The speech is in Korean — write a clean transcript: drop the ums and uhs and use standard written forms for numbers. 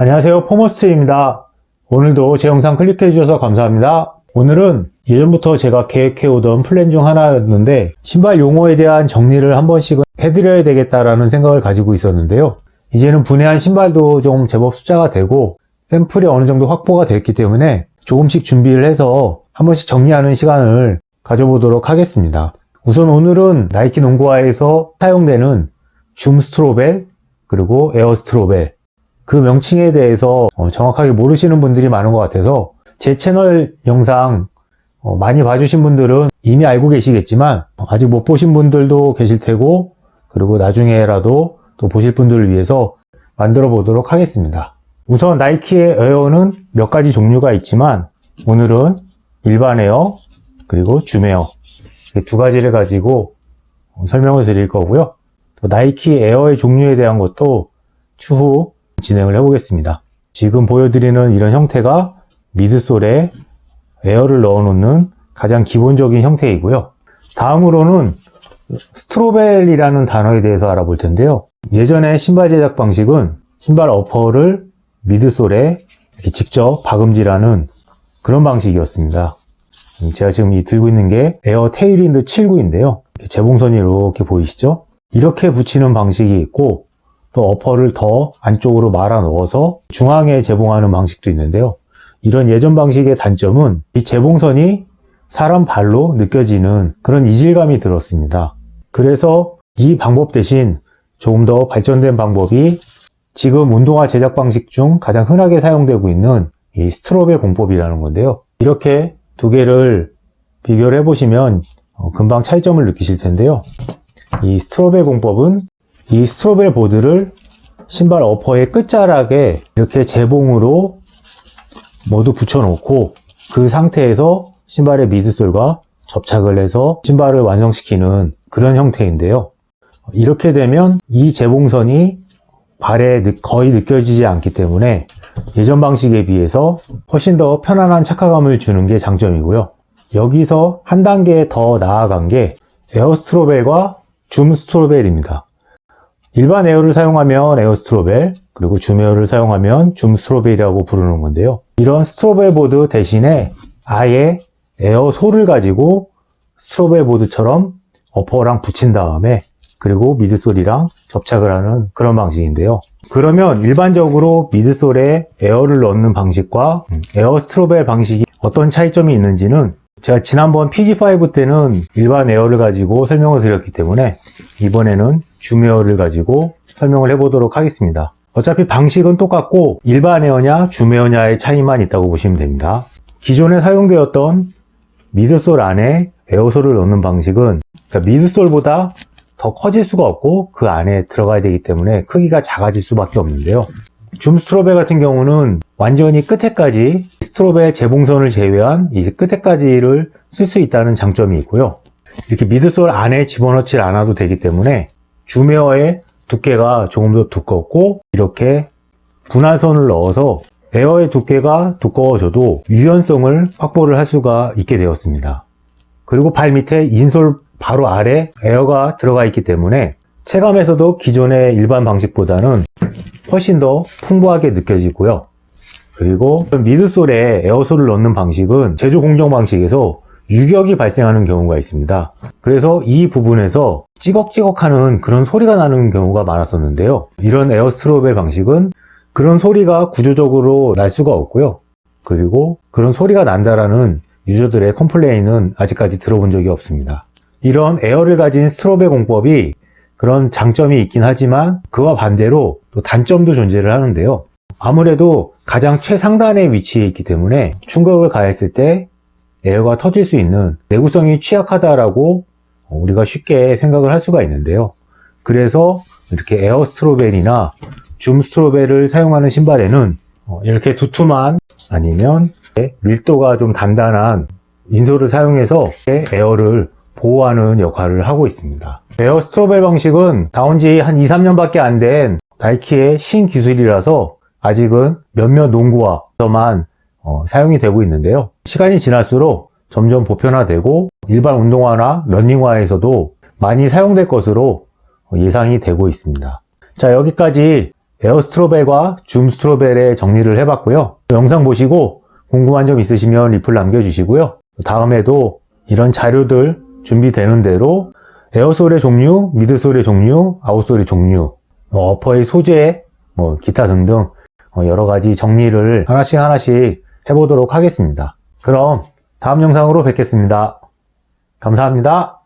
안녕하세요, 포머스입니다. 오늘도 제 영상 클릭해 주셔서 감사합니다. 오늘은 예전부터 제가 계획해 오던 플랜 중 하나였는데 신발 용어에 대한 정리를 한 번씩은 해드려야 되겠다라는 생각을 가지고 있었는데요. 이제는 분해한 신발도 좀 제법 숫자가 되고 샘플이 어느 정도 확보가 됐기 때문에 조금씩 준비를 해서 한 번씩 정리하는 시간을 가져보도록 하겠습니다. 우선 오늘은 나이키 농구화에서 사용되는 줌 스트로벨 그리고 에어 스트로벨 그 명칭에 대해서 정확하게 모르시는 분들이 많은 것 같아서 제 채널 영상 많이 봐주신 분들은 이미 알고 계시겠지만 아직 못 보신 분들도 계실 테고 그리고 나중에라도 또 보실 분들을 위해서 만들어 보도록 하겠습니다. 우선 나이키의 에어는 몇 가지 종류가 있지만 오늘은 일반 에어 그리고 줌 에어 두 가지를 가지고 설명을 드릴 거고요. 또 나이키 에어의 종류에 대한 것도 추후 진행을 해보겠습니다. 지금 보여드리는 이런 형태가 미드솔에 에어를 넣어놓는 가장 기본적인 형태이고요. 다음으로는 스트로벨이라는 단어에 대해서 알아볼 텐데요. 예전에 신발 제작 방식은 신발 어퍼를 미드솔에 이렇게 직접 박음질하는 그런 방식이었습니다. 제가 지금 들고 있는 게 에어 테일윈드 79인데요. 재봉선이 이렇게 보이시죠? 이렇게 붙이는 방식이 있고 또 어퍼를 더 안쪽으로 말아 넣어서 중앙에 재봉하는 방식도 있는데요. 이런 예전 방식의 단점은 이 재봉선이 사람 발로 느껴지는 그런 이질감이 들었습니다. 그래서 이 방법 대신 조금 더 발전된 방법이 지금 운동화 제작 방식 중 가장 흔하게 사용되고 있는 이 스트로벨 공법이라는 건데요. 이렇게 두 개를 비교를 해보시면 금방 차이점을 느끼실 텐데요. 이 스트로벨 공법은 이 스트로벨 보드를 신발 어퍼의 끝자락에 이렇게 재봉으로 모두 붙여놓고 그 상태에서 신발의 미드솔과 접착을 해서 신발을 완성시키는 그런 형태인데요. 이렇게 되면 이 재봉선이 발에 거의 느껴지지 않기 때문에 예전 방식에 비해서 훨씬 더 편안한 착화감을 주는 게 장점이고요. 여기서 한 단계 더 나아간 게 에어 스트로벨과 줌 스트로벨입니다. 일반 에어를 사용하면 에어 스트로벨, 그리고 줌 에어를 사용하면 줌 스트로벨이라고 부르는 건데요. 이런 스트로벨 보드 대신에 아예 에어 솔을 가지고 스트로벨 보드처럼 어퍼랑 붙인 다음에 그리고 미드솔이랑 접착을 하는 그런 방식인데요. 그러면 일반적으로 미드솔에 에어를 넣는 방식과 에어 스트로벨 방식이 어떤 차이점이 있는지는 제가 지난번 PG5 때는 일반 에어를 가지고 설명을 드렸기 때문에 이번에는 줌 에어를 가지고 설명을 해보도록 하겠습니다. 어차피 방식은 똑같고 일반 에어냐 줌 에어냐의 차이만 있다고 보시면 됩니다. 기존에 사용되었던 미드솔 안에 에어솔을 넣는 방식은 그러니까 미드솔보다 더 커질 수가 없고 그 안에 들어가야 되기 때문에 크기가 작아질 수밖에 없는데요. 줌 스트로벨 같은 경우는 완전히 끝에까지 스트로벨 재봉선을 제외한 이 끝에까지를 쓸 수 있다는 장점이 있고요. 이렇게 미드솔 안에 집어넣지 않아도 되기 때문에 줌 에어의 두께가 조금 더 두껍고 이렇게 분할선을 넣어서 에어의 두께가 두꺼워져도 유연성을 확보를 할 수가 있게 되었습니다. 그리고 발 밑에 인솔 바로 아래 에어가 들어가 있기 때문에 체감에서도 기존의 일반 방식보다는 훨씬 더 풍부하게 느껴지고요. 그리고 미드솔에 에어솔을 넣는 방식은 제조 공정 방식에서 유격이 발생하는 경우가 있습니다. 그래서 이 부분에서 찌걱찌걱하는 그런 소리가 나는 경우가 많았었는데요. 이런 에어 스트로벨 방식은 그런 소리가 구조적으로 날 수가 없고요. 그리고 그런 소리가 난다라는 유저들의 컴플레인은 아직까지 들어본 적이 없습니다. 이런 에어를 가진 스트로벨 공법이 그런 장점이 있긴 하지만 그와 반대로 또 단점도 존재를 하는데요. 아무래도 가장 최상단에 위치해 있기 때문에 충격을 가했을 때 에어가 터질 수 있는 내구성이 취약하다라고 우리가 쉽게 생각을 할 수가 있는데요. 그래서 이렇게 에어 스트로벨이나 줌 스트로벨을 사용하는 신발에는 이렇게 두툼한 아니면 밀도가 좀 단단한 인솔을 사용해서 에어를 보호하는 역할을 하고 있습니다. 에어 스트로벨 방식은 나온 지 한 2, 3년밖에 안 된 나이키의 신기술이라서 아직은 몇몇 농구화에서만 사용이 되고 있는데요. 시간이 지날수록 점점 보편화되고 일반 운동화나 러닝화에서도 많이 사용될 것으로 예상이 되고 있습니다. 자, 여기까지 에어스트로벨과 줌스트로벨의 정리를 해봤고요. 영상 보시고 궁금한 점 있으시면 리플 남겨주시고요. 다음에도 이런 자료들 준비되는 대로 에어솔의 종류, 미드솔의 종류, 아웃솔의 종류, 어퍼의 소재, 기타 등등 여러 가지 정리를 하나씩 해보도록 하겠습니다. 그럼 다음 영상으로 뵙겠습니다. 감사합니다.